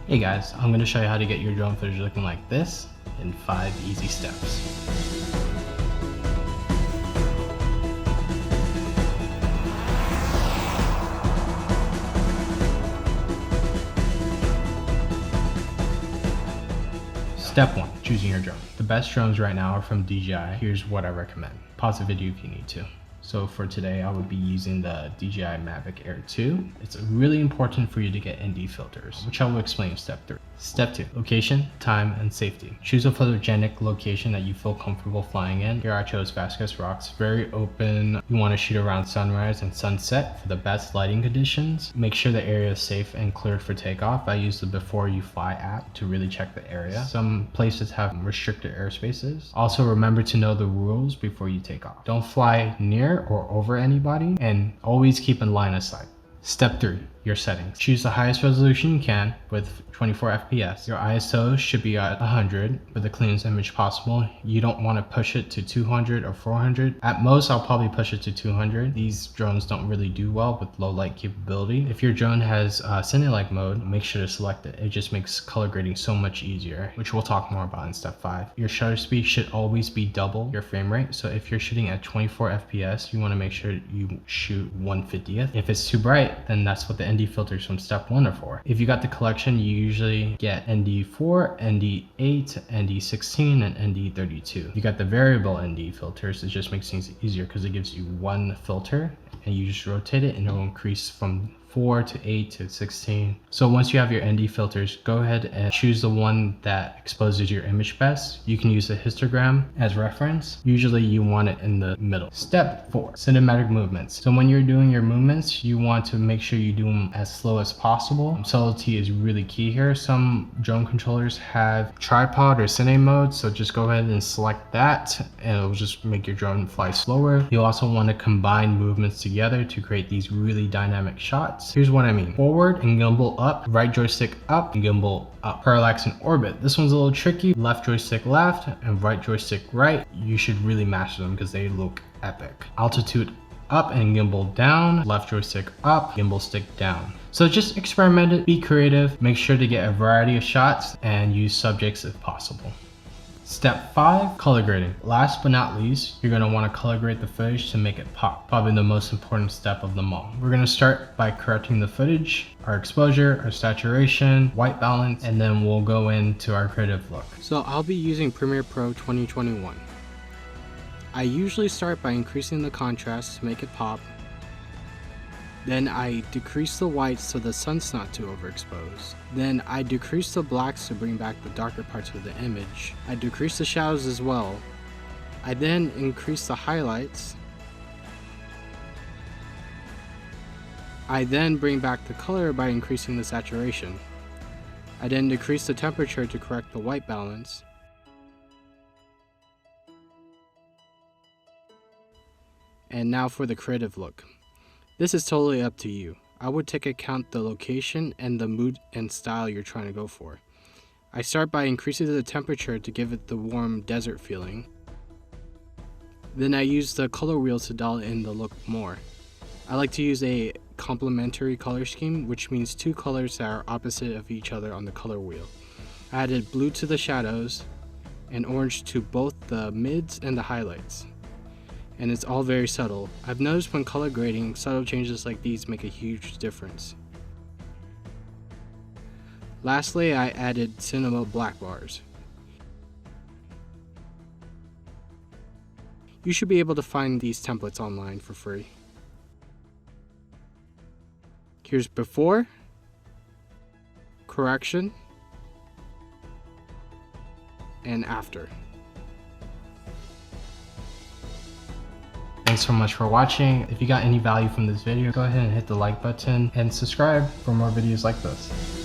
Hey guys, I'm going to show you how to get your drone footage looking like this in 5 easy steps. Step 1, choosing your drone. The best drones right now are from DJI. Here's what I recommend. Pause the video if you need to. So for today, I would be using the DJI Mavic Air 2. It's really important for you to get ND filters, which I will explain in step 3. Step 2, location, time, and safety. Choose a photogenic location that you feel comfortable flying in. Here I chose Vasquez Rocks, very open. You want to shoot around sunrise and sunset for the best lighting conditions. Make sure the area is safe and cleared for takeoff. I use the Before You Fly app to really check the area. Some places have restricted airspaces. Also remember to know the rules before you take off. Don't fly near or over anybody, and always keep in line of sight. Step 3, your settings. Choose the highest resolution you can with 24 FPS. Your ISO should be at 100 for the cleanest image possible. You don't want to push it to 200 or 400. At most, I'll probably push it to 200. These drones don't really do well with low light capability. If your drone has cine-like mode, make sure to select it. It just makes color grading so much easier, which we'll talk more about in step 5. Your shutter speed should always be double your frame rate. So if you're shooting at 24 FPS, you want to make sure you shoot 1/50th. If it's too bright, then that's what the ND filters from step 1 are for. If you got the collection, you usually get ND4, ND8, ND16, and ND32. If you got the variable ND filters, it just makes things easier because it gives you one filter and you just rotate it and it will increase from 4 to 8 to 16. So once you have your ND filters, go ahead and choose the one that exposes your image best. You can use a histogram as reference. Usually you want it in the middle. Step 4, cinematic movements. So when you're doing your movements, you want to make sure you do them as slow as possible. Subtlety is really key here. Some drone controllers have tripod or cine mode, so just go ahead and select that and it'll just make your drone fly slower. You also want to combine movements together to create these really dynamic shots. Here's what I mean. Forward and gimbal up, right joystick up and gimbal up. Parallax and orbit. This one's a little tricky. Left joystick left and right joystick right. You should really master them because they look epic. Altitude up and gimbal down. Left joystick up, gimbal stick down. So just experiment it, be creative, make sure to get a variety of shots and use subjects if possible. Step 5, color grading. Last but not least, you're going to want to color grade the footage to make it pop. Probably the most important step of them all. We're going to start by correcting the footage, our exposure, our saturation, white balance, and then we'll go into our creative look. So I'll be using Premiere Pro 2021. I usually start by increasing the contrast to make it pop. Then I decrease the whites so the sun's not too overexposed. Then I decrease the blacks to bring back the darker parts of the image. I decrease the shadows as well. I then increase the highlights. I then bring back the color by increasing the saturation. I then decrease the temperature to correct the white balance. And now for the creative look. This is totally up to you. I would take account the location and the mood and style you're trying to go for. I start by increasing the temperature to give it the warm desert feeling. Then I use the color wheel to dial in the look more. I like to use a complementary color scheme, which means 2 colors that are opposite of each other on the color wheel. I added blue to the shadows and orange to both the mids and the highlights. And it's all very subtle. I've noticed when color grading, subtle changes like these make a huge difference. Lastly, I added cinema black bars. You should be able to find these templates online for free. Here's before, correction, and after. Thanks so much for watching. If you got any value from this video, go ahead and hit the like button and subscribe for more videos like this.